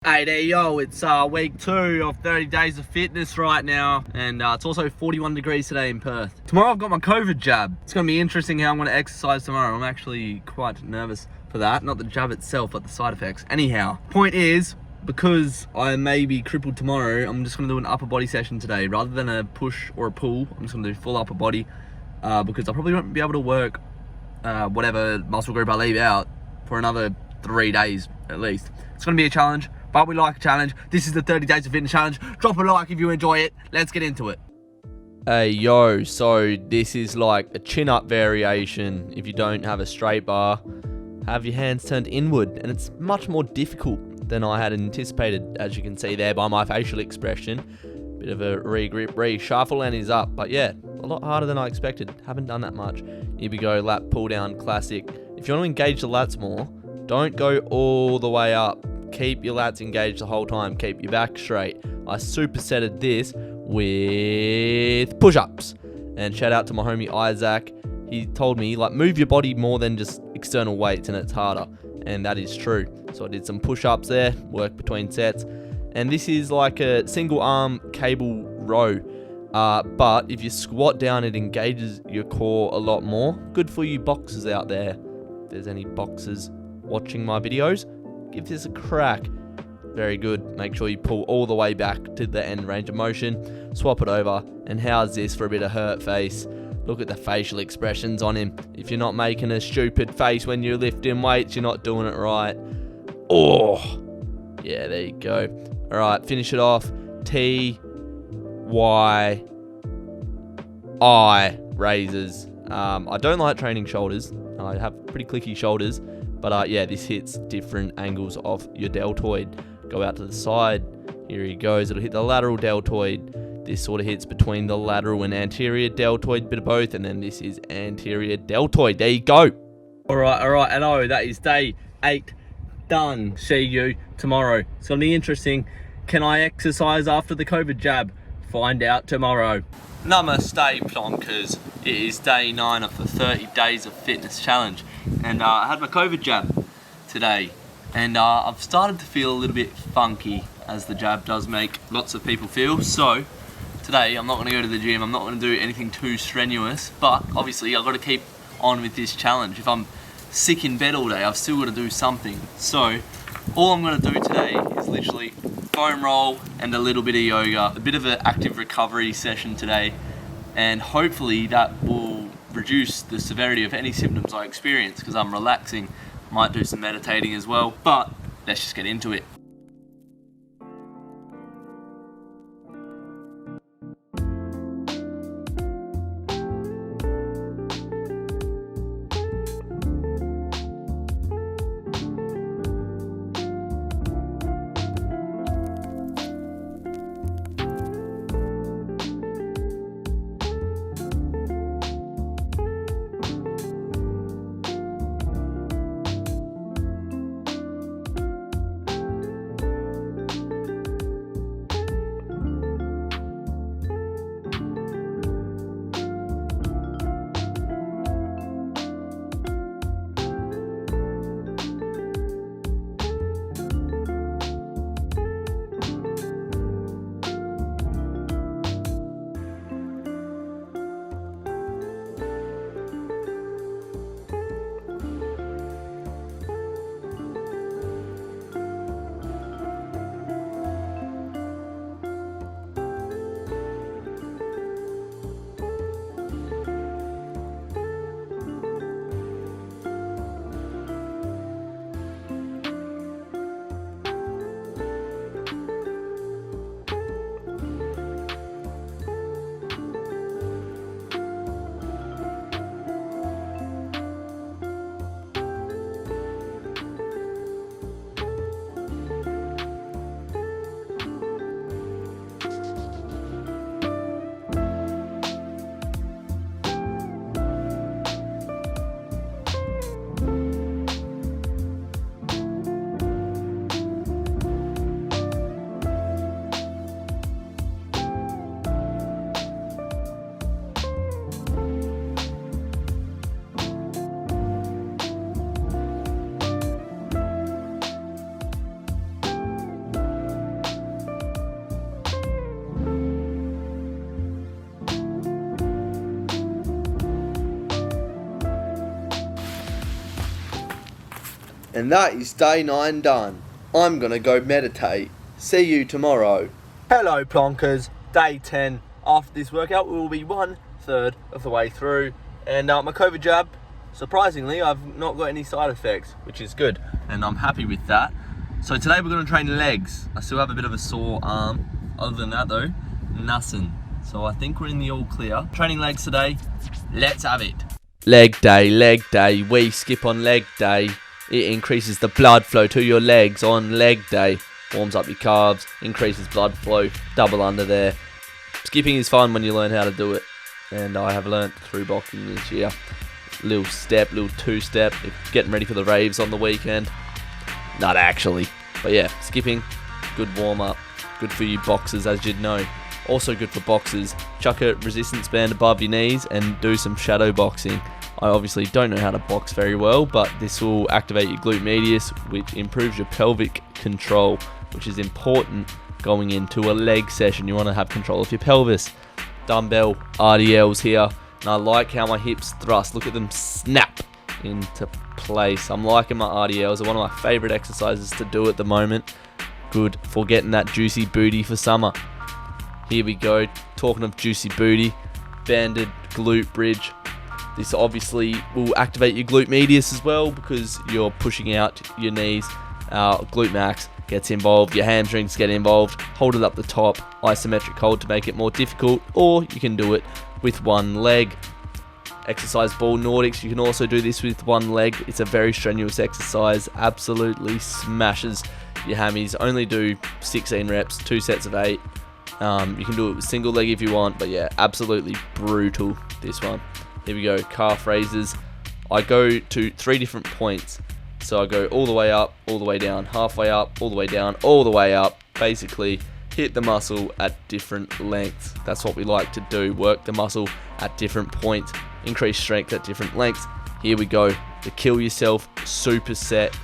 Hey there, yo, it's week 2 of 30 days of fitness right now, and it's also 41 degrees today in Perth. Tomorrow I've got my COVID jab. It's going to be interesting how I'm going to exercise tomorrow. I'm actually quite nervous for that. Not the jab itself, but the side effects. Anyhow, point is, because I may be crippled tomorrow, I'm just going to do an upper body session today. Rather than a push or a pull, I'm just going to do full upper body, because I probably won't be able to work whatever muscle group I leave out for another 3 days at least. It's going to be a challenge. But we like a challenge. This is the 30 Days of Fitness Challenge. Drop a like if you enjoy it. Let's get into it. Hey, yo. So this is like a chin-up variation. If you don't have a straight bar, have your hands turned inward. And it's much more difficult than I had anticipated, as you can see there by my facial expression. Bit of a re-grip, reshuffle, and he's up. But yeah, a lot harder than I expected. Haven't done that much. Here we go, lat pull down, classic. If you want to engage the lats more, don't go all the way up. Keep your lats engaged the whole time. Keep your back straight. I supersetted this with push-ups. And shout out to my homie Isaac. He told me, like, move your body more than just external weights and it's harder. And that is true. So I did some push-ups there, work between sets. And this is like a single arm cable row. But if you squat down, it engages your core a lot more. Good for you boxers out there. If there's any boxers watching my videos, give this a crack. Very good. Make sure you pull all the way back to the end range of motion. Swap it over. And how's this for a bit of hurt face? Look at the facial expressions on him. If you're not making a stupid face when you're lifting weights, you're not doing it right. Oh, yeah, there you go. All right, finish it off. T, Y, I raises. I don't like training shoulders. I have pretty clicky shoulders. But yeah, this hits different angles of your deltoid. Go out to the side. Here he goes. It'll hit the lateral deltoid. This sort of hits between the lateral and anterior deltoid, bit of both. And then this is anterior deltoid. There you go. All right. Hello, that is day 8 done. See you tomorrow. It's going to be interesting. Can I exercise after the COVID jab? Find out tomorrow. Namaste, plonkers. It is day 9 of the 30 Days of Fitness Challenge. And I had my COVID jab today. And I've started to feel a little bit funky, as the jab does make lots of people feel. So today I'm not going to go to the gym. I'm not going to do anything too strenuous. But obviously I've got to keep on with this challenge. If I'm sick in bed all day, I've still got to do something. So all I'm going to do today is literally foam roll and a little bit of yoga. A bit of an active recovery session today. And hopefully that will reduce the severity of any symptoms I experience because I'm relaxing. Might do some meditating as well, but let's just get into it. And that is day 9 done. I'm gonna go meditate. See you tomorrow. Hello plonkers, day 10. After this workout we will be 1/3 of the way through. And my COVID jab, surprisingly, I've not got any side effects, which is good. And I'm happy with that. So today we're gonna train legs. I still have a bit of a sore arm. Other than that though, nothing. So I think we're in the all clear. Training legs today, let's have it. Leg day, we skip on leg day. It increases the blood flow to your legs on leg day. Warms up your calves, increases blood flow, double under there. Skipping is fun when you learn how to do it. And I have learnt through boxing this year. Little step, little two-step, getting ready for the raves on the weekend. Not actually, but yeah, skipping, good warm-up. Good for you boxers, as you'd know. Also good for boxers, chuck a resistance band above your knees and do some shadow boxing. I obviously don't know how to box very well, but this will activate your glute medius, which improves your pelvic control, which is important going into a leg session. You want to have control of your pelvis. Dumbbell RDLs here, and I like how my hips thrust. Look at them snap into place. I'm liking my RDLs. They're one of my favorite exercises to do at the moment. Good for getting that juicy booty for summer. Here we go. Talking of juicy booty, banded glute bridge. This obviously will activate your glute medius as well because you're pushing out your knees. Glute max gets involved, your hamstrings get involved. Hold it up the top, isometric hold to make it more difficult, or you can do it with one leg. Exercise ball Nordics, you can also do this with one leg. It's a very strenuous exercise, absolutely smashes your hammies. Only do 16 reps, 2 sets of 8. You can do it with single leg if you want, but yeah, absolutely brutal, this one. Here we go, calf raises. I go to 3 different points. So I go all the way up, all the way down, halfway up, all the way down, all the way up. Basically, hit the muscle at different lengths. That's what we like to do, work the muscle at different points, increase strength at different lengths. Here we go, the kill yourself superset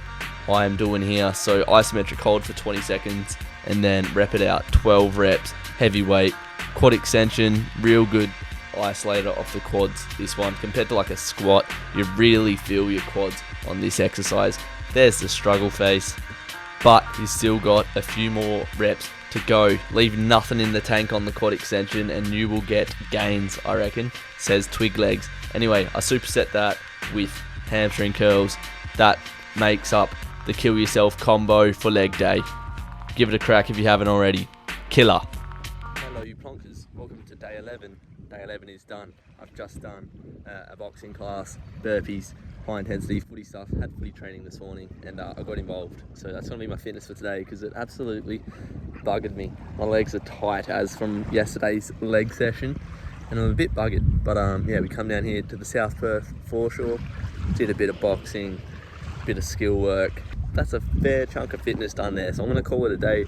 I am doing here. So isometric hold for 20 seconds and then rep it out, 12 reps, heavy weight, quad extension, real good isolator of the quads. This one, compared to like a squat, you really feel your quads on this exercise. There's the struggle face, but you still got a few more reps to go. Leave nothing in the tank on the quad extension and you will get gains, I reckon, says Twig Legs. Anyway, I superset that with hamstring curls. That makes up the kill yourself combo for leg day. Give it a crack if you haven't already. Killer. Hello you plonkers, welcome to day 11. Day 11 is done. I've just done a boxing class, burpees, high intensity footy stuff, had footy training this morning, and I got involved. So that's going to be my fitness for today because it absolutely buggered me. My legs are tight as from yesterday's leg session and I'm a bit buggered. But yeah, we come down here to the South Perth foreshore, did a bit of boxing, bit of skill work. That's a fair chunk of fitness done there. So I'm going to call it a day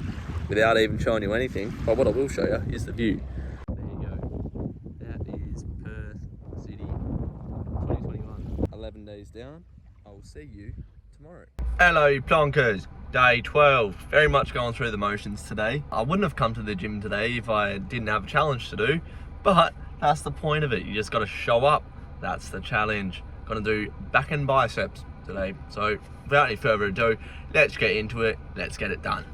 without even showing you anything. But what I will show you is the view. 11 days down. I will see you tomorrow. Hello plonkers, day 12. Very much going through the motions today. I wouldn't have come to the gym today if I didn't have a challenge to do, but that's the point of it. You just got to show up. That's the challenge. Gonna do back and biceps today. So without any further ado, let's get into it. Let's get it done.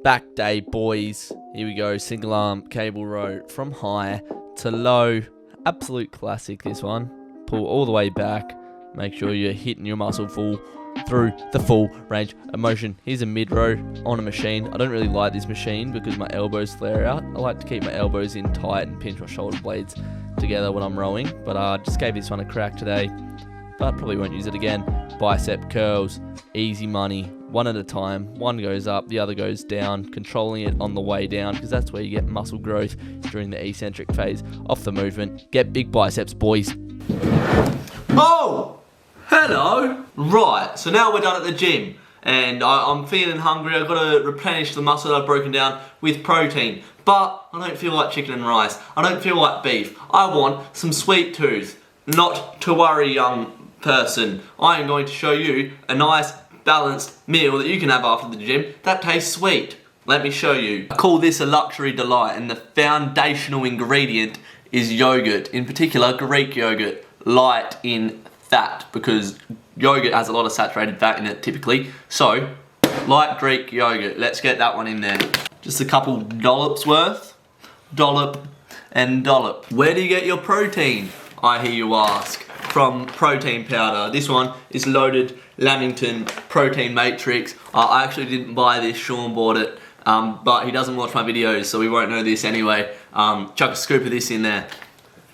Back day, boys. Here we go. Single arm cable row from high to low. Absolute classic, this one. Pull all the way back. Make sure you're hitting your muscle full through the full range of motion. Here's a mid row on a machine. I don't really like this machine because my elbows flare out. I like to keep my elbows in tight and pinch my shoulder blades together when I'm rowing. But I just gave this one a crack today, but probably won't use it again. Bicep curls, easy money, one at a time. One goes up, the other goes down, controlling it on the way down because that's where you get muscle growth during the eccentric phase of the movement. Get big biceps, boys. Oh! Hello! Right, so now we're done at the gym and I'm feeling hungry. I've got to replenish the muscle that I've broken down with protein. But I don't feel like chicken and rice. I don't feel like beef. I want some sweet tooth. Not to worry, young person. I am going to show you a nice balanced meal that you can have after the gym that tastes sweet. Let me show you. I call this a luxury delight and the foundational ingredient is yogurt. In particular, Greek yogurt. Light in fat because yogurt has a lot of saturated fat in it typically. So, light Greek yogurt, let's get that one in there. Just a couple dollops worth. Dollop and dollop. Where do you get your protein, I hear you ask? From protein powder. This one is loaded Lamington protein matrix. I actually didn't buy this, Sean bought it, but he doesn't watch my videos, so we won't know this anyway. Chuck a scoop of this in there.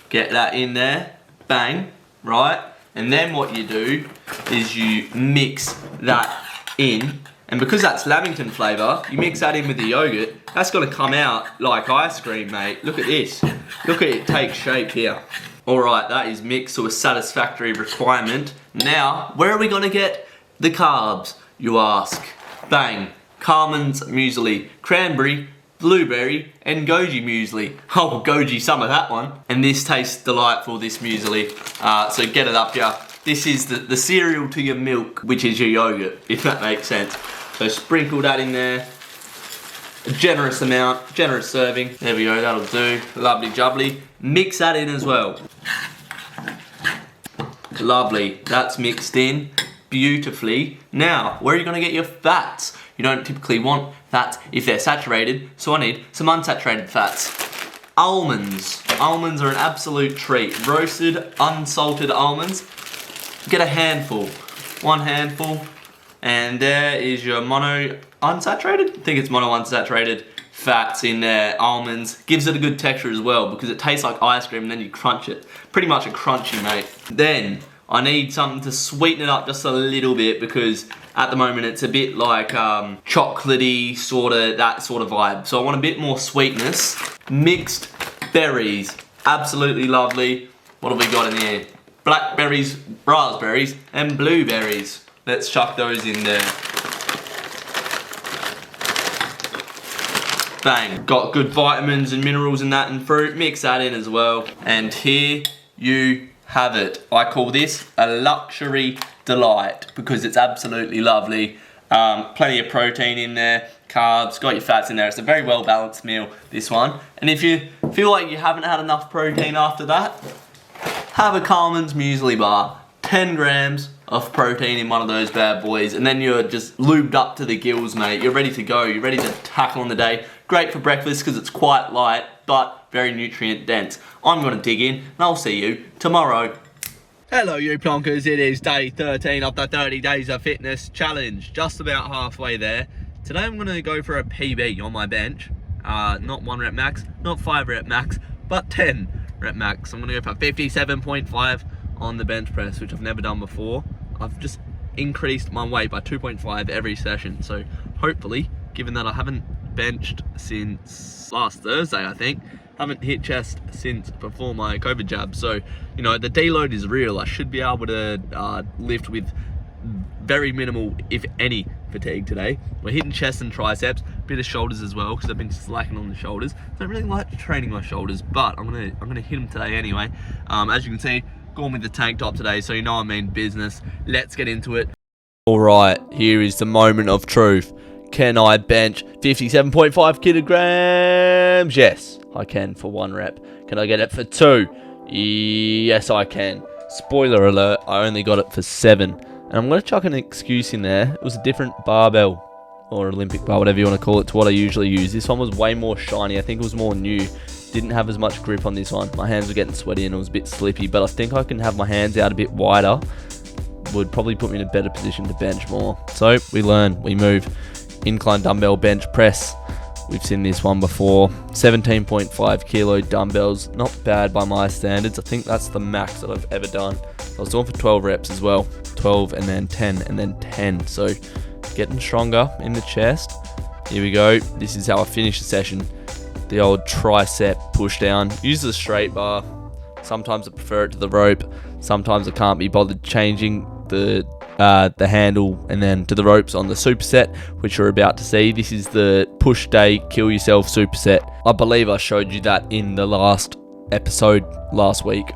Get that in there, bang, right? And then what you do is you mix that in, and because that's Lamington flavour, you mix that in with the yogurt, that's gonna come out like ice cream, mate. Look at this. Look at it take shape here. Alright, that is mixed to a satisfactory requirement. Now, where are we gonna get the carbs, you ask? Bang, Carmen's muesli, cranberry, blueberry, and goji muesli. Oh, goji, some of that one. And this tastes delightful, this muesli. So get it up here. This is the cereal to your milk, which is your yogurt, if that makes sense. So sprinkle that in there. A generous amount, generous serving. There we go, that'll do. Lovely jubbly. Mix that in as well. Lovely, that's mixed in beautifully. Now, where are you gonna get your fats? You don't typically want fats if they're saturated, so I need some unsaturated fats. Almonds. Almonds are an absolute treat. Roasted, unsalted almonds. Get a handful. One handful. And there is your mono unsaturated? I think it's mono unsaturated fats in there. Almonds. Gives it a good texture as well because it tastes like ice cream and then you crunch it. Pretty much a crunchy, mate. Then I need something to sweeten it up just a little bit because at the moment it's a bit like chocolatey, that sort of vibe. So I want a bit more sweetness. Mixed berries. Absolutely lovely. What have we got in here? Blackberries, raspberries, and blueberries. Let's chuck those in there. Bang. Got good vitamins and minerals in that and fruit. Mix that in as well. And here you have it. I call this a luxury delight because it's absolutely lovely. Plenty of protein in there, carbs, got your fats in there. It's a very well balanced meal, this one. And if you feel like you haven't had enough protein after that, have a Carmen's muesli bar. 10 grams of protein in one of those bad boys, and then you're just lubed up to the gills, mate. You're ready to go. You're ready to tackle on the day. Great for breakfast because it's quite light, but very nutrient dense. I'm going to dig in, and I'll see you tomorrow. Hello, you plonkers. It is day 13 of the 30 Days of Fitness Challenge. Just about halfway there. Today I'm going to go for a PB on my bench. Not 1 rep max, not 5 rep max, but 10 rep max. I'm going to go for 57.5 on the bench press, which I've never done before. I've just increased my weight by 2.5 every session. So hopefully, given that I haven't benched since last Thursday, I think, haven't hit chest since before my COVID jab. So, you know, the deload is real. I should be able to lift with very minimal, if any, fatigue today. We're hitting chest and triceps, bit of shoulders as well, because I've been slacking on the shoulders. Don't really like training my shoulders, but I'm gonna hit them today anyway. As you can see, going with the tank top today, so you know I mean business. Let's get into it. All right, here is the moment of truth. Can I bench 57.5 kilograms? Yes, I can for 1 rep. Can I get it for 2? Yes, I can. Spoiler alert, I only got it for 7. And I'm going to chuck an excuse in there. It was a different barbell, or Olympic bar, whatever you want to call it, to what I usually use. This one was way more shiny. I think it was more new. Didn't have as much grip on this one. My hands were getting sweaty and it was a bit slippy, but I think I can have my hands out a bit wider. Would probably put me in a better position to bench more. So we learn, we move. Incline dumbbell bench press. We've seen this one before. 17.5 kilo dumbbells. Not bad by my standards. I think that's the max that I've ever done. I was doing for 12 reps as well. 12 and then 10 and then 10. So getting stronger in the chest. Here we go. This is how I finish the session. The old tricep push down. Use the straight bar. Sometimes I prefer it to the rope. Sometimes I can't be bothered changing the handle and then to the ropes on the superset, which you're about to see. This is the push day kill yourself superset. I believe I showed you that in the last episode last week.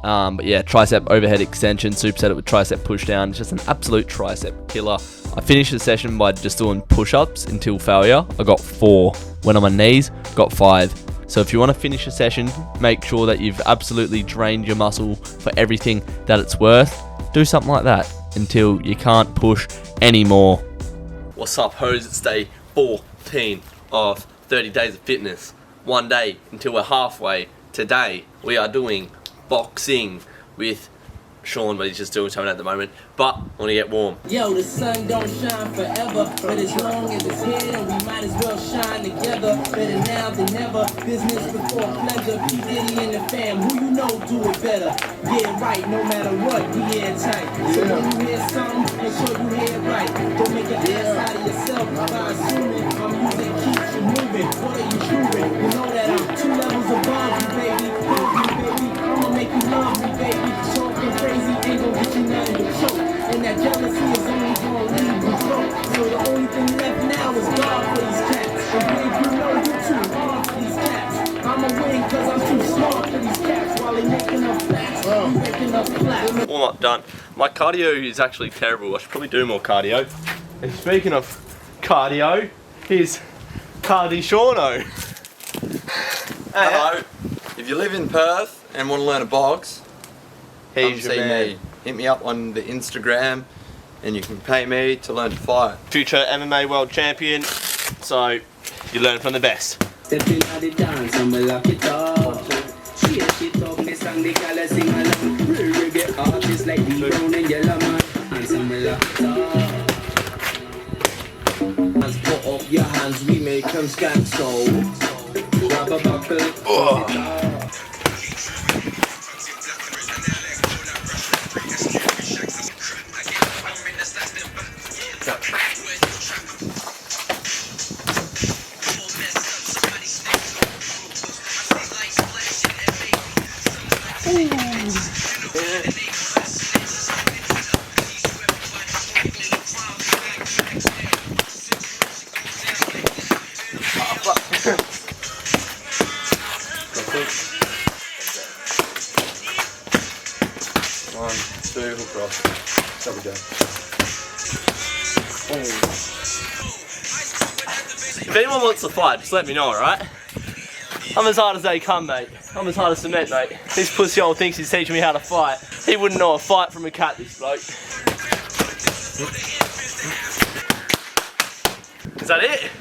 But yeah, tricep overhead extension, superset it with tricep push down. It's just an absolute tricep killer. I finished the session by just doing push-ups until failure. I got 4. Went on my knees, got 5. So if you want to finish a session, make sure that you've absolutely drained your muscle for everything that it's worth. Do something like that until you can't push anymore. What's up, hoes? It's day 14 of 30 days of fitness. One day until we're halfway. Today we are doing boxing with Sean, but he's just doing something at the moment. But I want to get warm. Yo, the sun don't shine forever, but as long as it's here, then we might as well shine together. Better now than never. Business before pleasure. P. Diddy and the fam, who you know do it better. Yeah, right, no matter what, we airtight. So when you hear something, make sure you hear it right. Don't make an ass out of yourself by assuming I'm music keeps you moving. What are you proving? You know that I'm 2 levels above you, baby. Love you, baby. I'ma make you love me, baby. Talking crazy ain't gon' get you nothing but choke. And that jealousy is only gonna leave you broke. So the only thing left now is God for these cats. And babe, you know you too hard for these cats. I'ma win cause I'm too smart for these cats. While they making up flats, I'm making up flats. All not done. My cardio is actually terrible. I should probably do more cardio. And speaking of cardio, here's Cardi Shauno. Hello. If you live in Perth and want to learn a box, come Here's your see man. me. Hit me up on the Instagram and you can pay me to learn to fight. Future MMA world champion. So you learn from the best. Stepping out the dance and we lock it up. Shake it up, me song the gala sing along. Real reggae artists like the Brown and Yellowman. And some we lock it up. Hands put up your hands, we make them scan so. Grab a buckle, put it up. One, two, hook cross. Double jump. If anyone wants to fight, just let me know, alright? I'm as hard as they come, mate. I'm as hard as cement, mate. This pussy hole thinks he's teaching me how to fight. He wouldn't know a fight from a cat, this bloke. Is that it?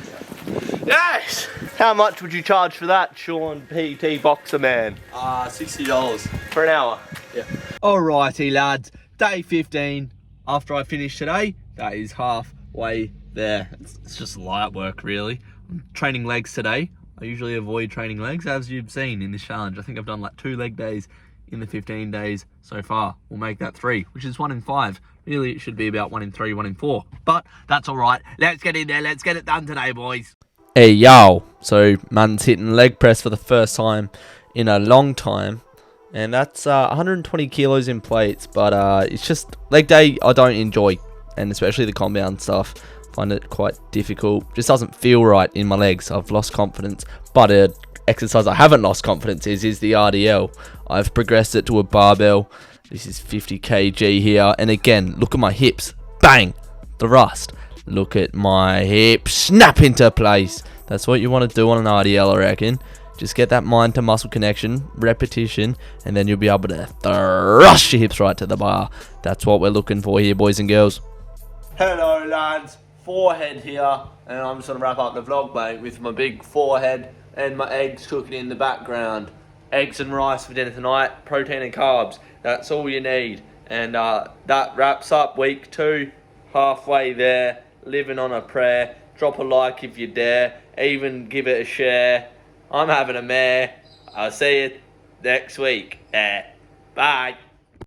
Yes! How much would you charge for that, Sean PT Boxer Man? $60. For an hour? Yeah. Alrighty, lads. Day 15. After I finish today, that is halfway there. It's just light work, really. I'm training legs today. I usually avoid training legs, as you've seen in this challenge. I think I've done like 2 leg days in the 15 days so far. We'll make that 3, which is 1 in 5. Really, it should be about 1 in 3, 1 in 4. But that's all right. Let's get in there. Let's get it done today, boys. Hey, yo. So, man's hitting leg press for the first time in a long time. And that's 120 kilos in plates. But it's just leg day I don't enjoy. And especially the compound stuff. Find it quite difficult. Just doesn't feel right in my legs. I've lost confidence. But an exercise I haven't lost confidence is the RDL. I've progressed it to a barbell. This is 50 kg here. And again, look at my hips. Bang! Thrust. Look at my hips. Snap into place. That's what you want to do on an RDL, I reckon. Just get that mind to muscle connection, repetition, and then you'll be able to thrust your hips right to the bar. That's what we're looking for here, boys and girls. Hello, lads. Forehead here, and I'm just going to wrap up the vlog, mate, with my big forehead and my eggs cooking in the background. Eggs and rice for dinner tonight, protein and carbs. That's all you need. And that wraps up week 2, halfway there, living on a prayer. Drop a like if you dare, even give it a share. I'm having a mare. I'll see you next week. Bye.